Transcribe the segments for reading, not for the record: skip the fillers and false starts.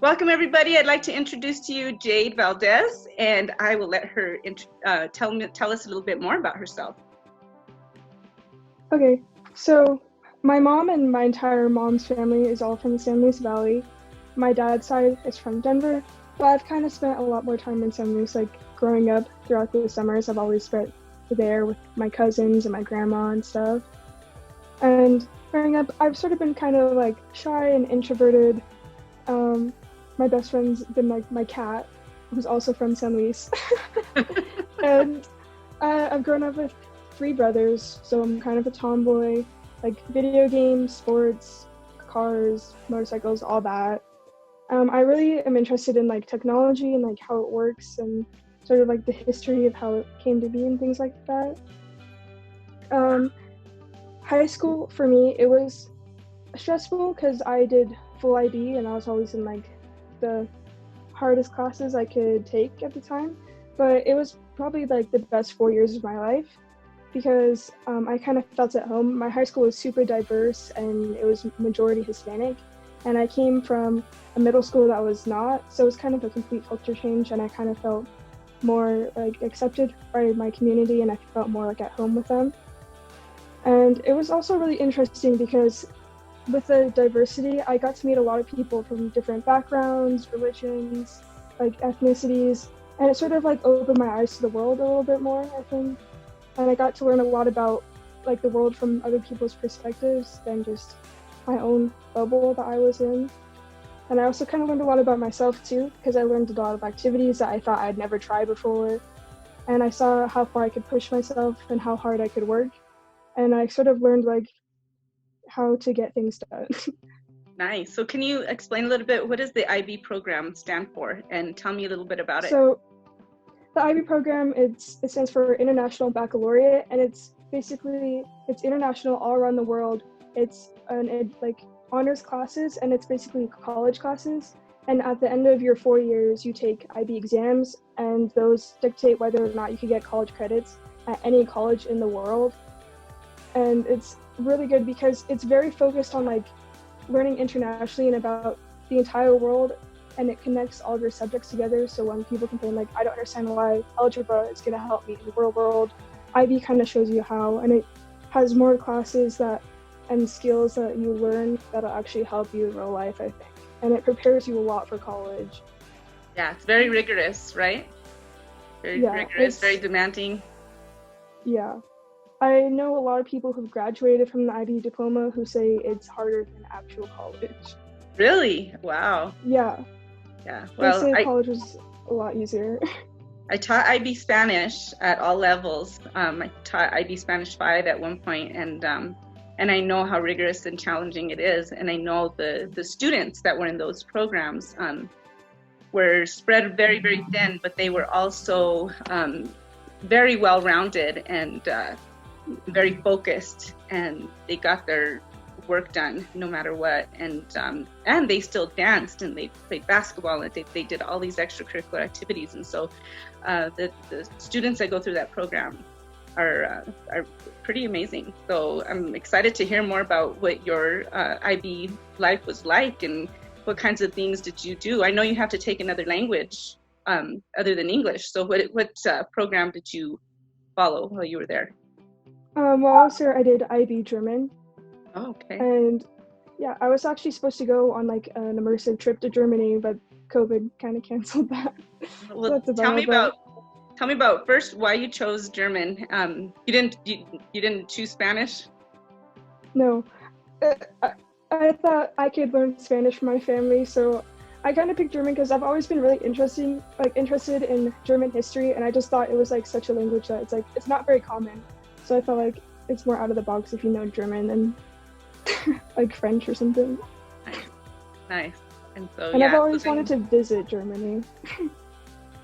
Welcome, everybody. I'd like to introduce to you Jade Valdez, and I will let her tell us a little bit more about herself. Okay, so my mom and my entire mom's family is all from the San Luis Valley. My dad's side is from Denver, but I've kind of spent a lot more time in San Luis, like growing up throughout the summers. I've always spent there with my cousins and my grandma and stuff. And growing up, I've sort of been kind of like shy and introverted. My best friend's been like my cat, who's also from San Luis. And I've grown up with 3 brothers, so I'm kind of a tomboy, like video games, sports, cars, motorcycles, all that. I really am interested in like technology and like how it works and sort of like the history of how it came to be and things like that. High school for me, it was stressful because I did full IB and I was always in like the hardest classes I could take at the time, but it was probably like the best 4 years of my life because I kind of felt at home. My high school was super diverse and it was majority Hispanic, and I came from a middle school that was not, so it was kind of a complete culture change, and I kind of felt more like accepted by my community and I felt more like at home with them. And it was also really interesting because with the diversity, I got to meet a lot of people from different backgrounds, religions, like ethnicities, and it sort of like opened my eyes to the world a little bit more, I think. And I got to learn a lot about like the world from other people's perspectives than just my own bubble that I was in. And I also kind of learned a lot about myself too, because I learned a lot of activities that I thought I'd never tried before. And I saw how far I could push myself and how hard I could work. And I sort of learned like how to get things done. Nice. So can you explain a little bit, what does the IB program stand for, and tell me a little bit about it? So the IB program, it stands for International Baccalaureate, and it's international all around the world. It's like honors classes, and it's basically college classes. And at the end of your 4 years, you take IB exams, and those dictate whether or not you can get college credits at any college in the world. And it's really good because it's very focused on like learning internationally and about the entire world, and it connects all of your subjects together. So when people complain like, I don't understand why algebra is going to help me in the real world, IB kind of shows you how, and it has more classes and skills that you learn that'll actually help you in real life, I think. And it prepares you a lot for college. Yeah, it's very rigorous, right? Very rigorous, very demanding. Yeah. I know a lot of people who've graduated from the IB diploma who say it's harder than actual college. Really? Wow. Yeah. Yeah. Well, they say college was a lot easier. I taught IB Spanish at all levels. I taught IB Spanish 5 at one point, and I know how rigorous and challenging it is. And I know the students that were in those programs were spread very, very thin, but they were also very well-rounded and very focused, and they got their work done no matter what, and they still danced and they played basketball and they did all these extracurricular activities. And so the students that go through that program are pretty amazing. So I'm excited to hear more about what your IB life was like and what kinds of things did you do. I know you have to take another language other than English, so what program did you follow while you were there? While I was there, I did IB German. Oh, okay. And yeah, I was actually supposed to go on like an immersive trip to Germany, but COVID kind of canceled that. Well, so tell me about first why you chose German. You didn't choose Spanish? No, I thought I could learn Spanish from my family, so I kind of picked German because I've always been really interested in German history, and I just thought it was like such a language that it's not very common. So I felt like it's more out of the box if you know German than like French or something. Nice. And I've always wanted to visit Germany.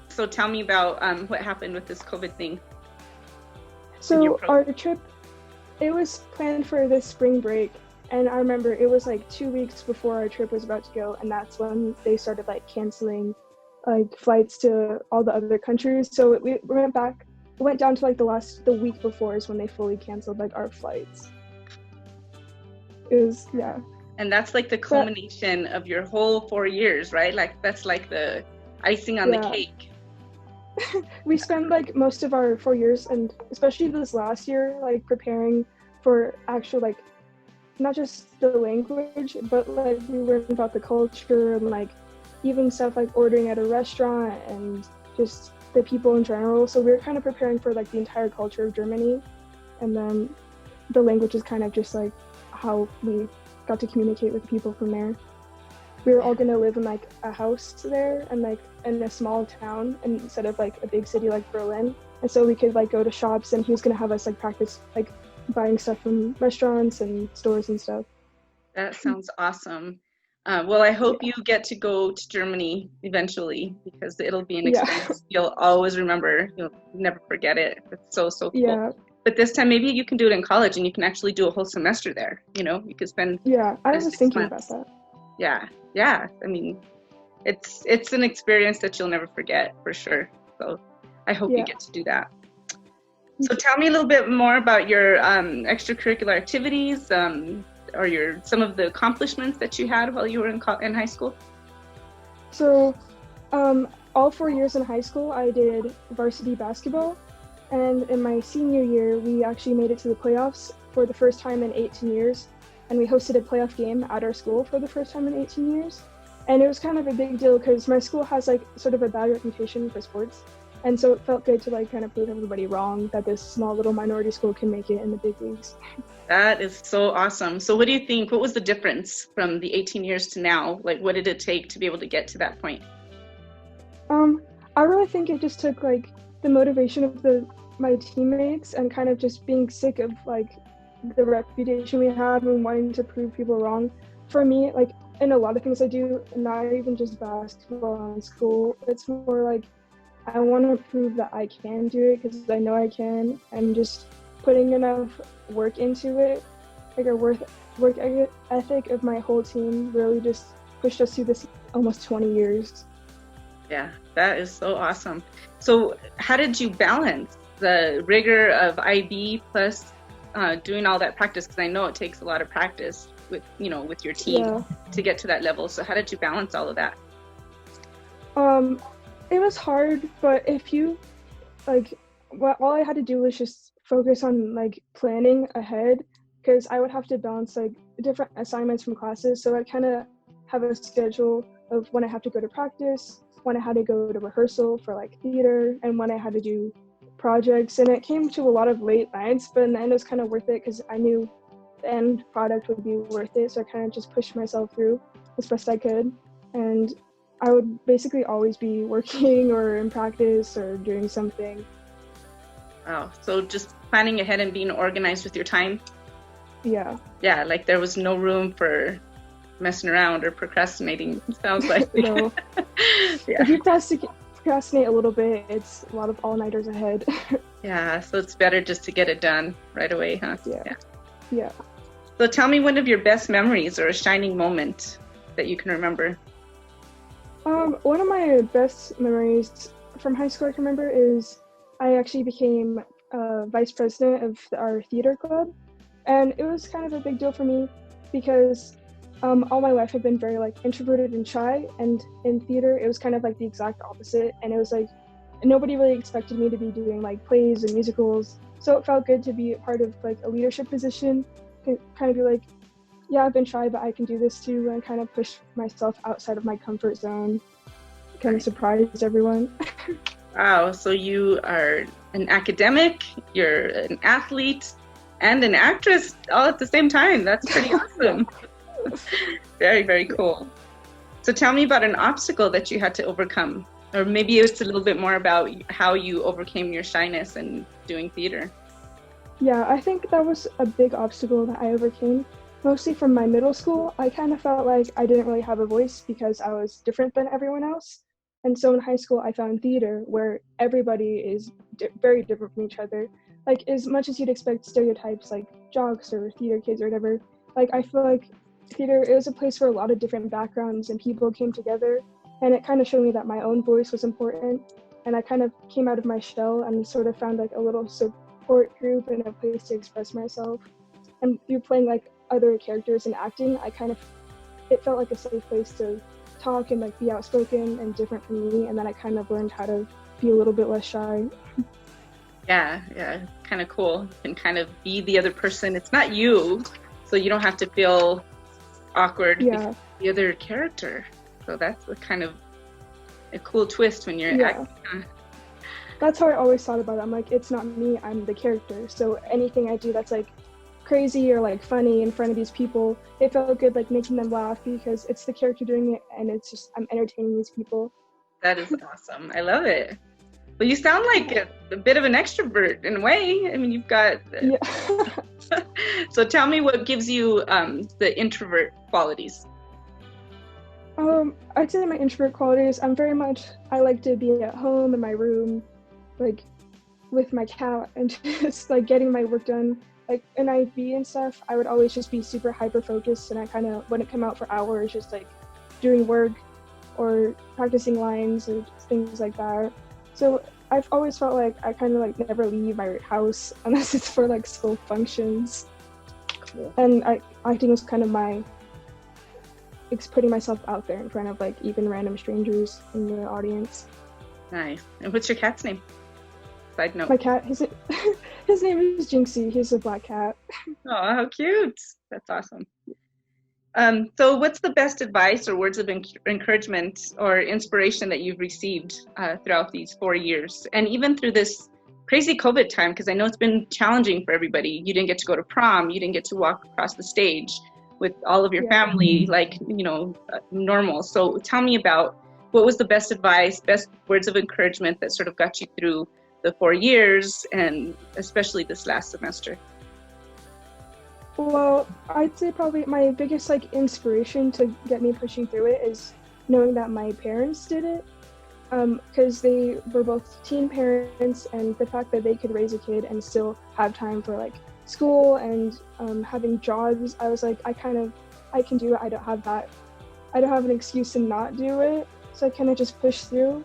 So tell me about what happened with this COVID thing. So our trip, it was planned for this spring break, and I remember it was like 2 weeks before our trip was about to go, and that's when they started like canceling like flights to all the other countries. So we went down to like the week before is when they fully canceled like our flights. It was, yeah. And that's like the But culmination of your whole 4 years, right? Like that's like the icing on the yeah, cake. we spent like most of our 4 years, and especially this last year, like preparing for actual like not just the language, but like we learned about the culture and like even stuff like ordering at a restaurant and just the people in general. So we were kind of preparing for like the entire culture of Germany, and then the language is kind of just like how we got to communicate with people from there. We were all gonna live in like a house there and like in a small town instead of like a big city like Berlin. And so we could like go to shops, and he was gonna have us like practice like buying stuff from restaurants and stores and stuff. That sounds awesome. Well, I hope Yeah. you get to go to Germany eventually because it'll be an Yeah. experience you'll always remember. You'll never forget it. It's so, so cool. Yeah. But this time, maybe you can do it in college and you can actually do a whole semester there. You know, you could spend Yeah. I was six thinking about months. that. Yeah, yeah. I mean, it's an experience that you'll never forget for sure. So I hope you Yeah. get to do that. So tell me a little bit more about your extracurricular activities, or your some of the accomplishments that you had while you were in high school. So, all 4 years in high school, I did varsity basketball. And in my senior year, we actually made it to the playoffs for the first time in 18 years. And we hosted a playoff game at our school for the first time in 18 years. And it was kind of a big deal because my school has like sort of a bad reputation for sports. And so it felt good to like kind of prove everybody wrong that this small little minority school can make it in the big leagues. That is so awesome. So what do you think? What was the difference from the 18 years to now? Like, what did it take to be able to get to that point? I really think it just took like the motivation of my teammates and kind of just being sick of like the reputation we have and wanting to prove people wrong. For me, like in a lot of things I do, not even just basketball in school, it's more like I want to prove that I can do it because I know I can, and just putting enough work into it, like a work ethic of my whole team really just pushed us through this almost 20 years. Yeah, that is so awesome. So how did you balance the rigor of IB plus doing all that practice? Because I know it takes a lot of practice with, with your team Yeah. to get to that level. So how did you balance all of that? It was hard, but if you like, all I had to do was just focus on like planning ahead, because I would have to balance like different assignments from classes. So I kind of have a schedule of when I have to go to practice, when I had to go to rehearsal for like theater, and when I had to do projects. And it came to a lot of late nights, but in the end it was kind of worth it because I knew the end product would be worth it. So I kind of just pushed myself through as best I could. And I would basically always be working or in practice or doing something. Wow. So just planning ahead and being organized with your time. Yeah. Yeah, like there was no room for messing around or procrastinating. Sounds like. No. Yeah. If you procrastinate a little bit, it's a lot of all-nighters ahead. Yeah, so it's better just to get it done right away, huh? Yeah. Yeah. So tell me one of your best memories or a shining moment that you can remember. One of my best memories from high school I can remember is I actually became vice president of our theater club. And it was kind of a big deal for me because all my life I've been very like introverted and shy, and in theater it was kind of like the exact opposite. And it was like nobody really expected me to be doing like plays and musicals, so it felt good to be a part of like a leadership position, to kind of be like, yeah, I've been shy, but I can do this too, and kind of push myself outside of my comfort zone. Kind of surprised everyone. Wow, so you are an academic, you're an athlete, and an actress all at the same time. That's pretty awesome. Very, very cool. So tell me about an obstacle that you had to overcome, or maybe it's a little bit more about how you overcame your shyness and doing theater. Yeah, I think that was a big obstacle that I overcame. Mostly from my middle school, I kind of felt like I didn't really have a voice because I was different than everyone else. And so in high school, I found theater where everybody is very different from each other. Like, as much as you'd expect stereotypes like jocks or theater kids or whatever, like, I feel like theater, it was a place where a lot of different backgrounds and people came together. And it kind of showed me that my own voice was important. And I kind of came out of my shell and sort of found like a little support group and a place to express myself. And through playing like other characters and acting, it felt like a safe place to talk and like be outspoken and different from me. And then I kind of learned how to be a little bit less shy. Yeah, kind of cool. You can kind of be the other person. It's not you, so you don't have to feel awkward. Yeah. The other character. So that's a cool twist when you're acting. That's how I always thought about it. I'm like, it's not me, I'm the character. So anything I do that's like crazy or like funny in front of these people, it felt good like making them laugh because it's the character doing it and it's just I'm entertaining these people. That is awesome. I love it. Well, you sound like a bit of an extrovert in a way. I mean, you've got Yeah. So tell me what gives you the introvert qualities. I'd say my introvert qualities, I like to be at home in my room, like with my cat and just like getting my work done. Like in IB and stuff, I would always just be super hyper focused and I kind of wouldn't come out for hours just like doing work or practicing lines or things like that. So I've always felt like I kind of like never leave my house unless it's for like school functions. Cool. And acting was kind of putting myself out there in front of like even random strangers in the audience. Nice. And what's your cat's name? Side note. My cat, his name is Jinxie. He's a black cat. Oh, how cute. That's awesome. So what's the best advice or words of encouragement or inspiration that you've received throughout these 4 years? And even through this crazy COVID time, because I know it's been challenging for everybody. You didn't get to go to prom. You didn't get to walk across the stage with all of your family, like, normal. So tell me about what was the best advice, best words of encouragement that sort of got you through the 4 years and especially this last semester. Well, I'd say probably my biggest like inspiration to get me pushing through it is knowing that my parents did it, because they were both teen parents, and the fact that they could raise a kid and still have time for like school and having jobs, I was like, I can do it. I don't have an excuse to not do it, so I kind of just push through.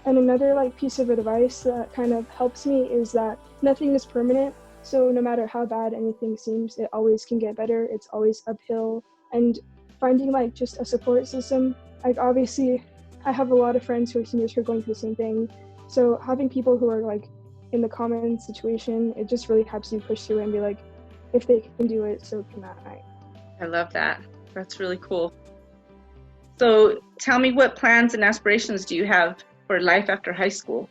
And another like piece of advice that kind of helps me is that nothing is permanent. So no matter how bad anything seems, it always can get better. It's always uphill. And finding like just a support system, like obviously I have a lot of friends who are seniors who are going through the same thing. So having people who are like in the common situation, it just really helps you push through and be like, if they can do it, so can I. I love that. That's really cool. So tell me, what plans and aspirations do you have for life after high school?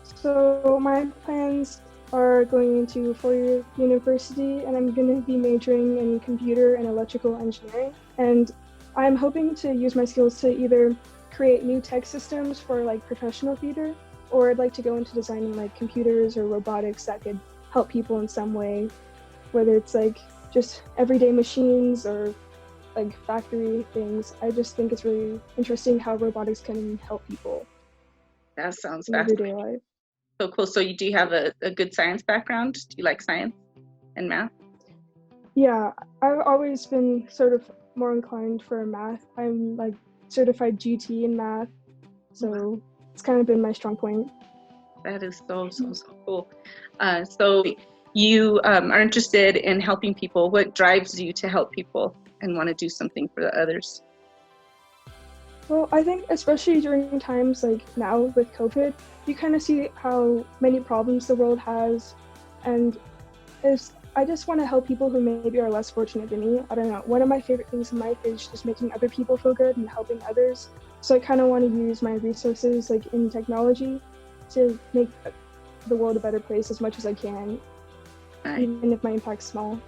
So my plans are going into a 4-year university, and I'm going to be majoring in computer and electrical engineering. And I'm hoping to use my skills to either create new tech systems for like professional theater, or I'd like to go into designing like computers or robotics that could help people in some way, whether it's like just everyday machines or like factory things. I just think it's really interesting how robotics can help people. That sounds in everyday fascinating. life. So cool. So do you have a good science background? Do you like science and math? Yeah, I've always been sort of more inclined for math. I'm like certified GT in math, so it's kind of been my strong point. That is so cool. So you are interested in helping people. What drives you to help people and want to do something for the others? Well, I think especially during times like now with COVID, you kind of see how many problems the world has, and I just want to help people who maybe are less fortunate than me. I don't know. One of my favorite things in life is just making other people feel good and helping others. So I kind of want to use my resources like in technology to make the world a better place as much as I can, even if my impact's small.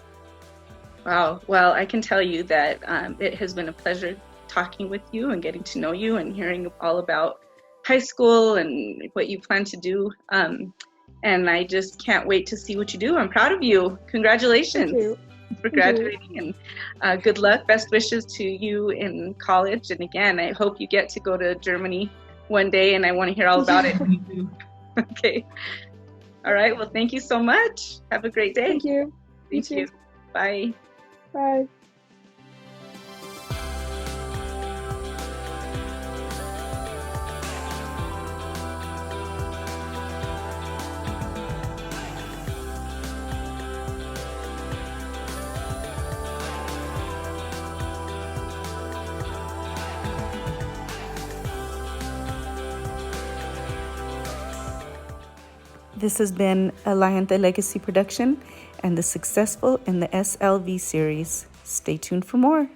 Wow. Well, I can tell you that it has been a pleasure talking with you and getting to know you and hearing all about high school and what you plan to do. And I just can't wait to see what you do. I'm proud of you. Congratulations. Thank you. For graduating, and good luck. Best wishes to you in college. And again, I hope you get to go to Germany one day, and I want to hear all about it when you do. Okay. All right. Well, thank you so much. Have a great day. Thank you. Thank you. Bye. Bye. This has been a Liante Legacy production and the Successful in the SLV series. Stay tuned for more.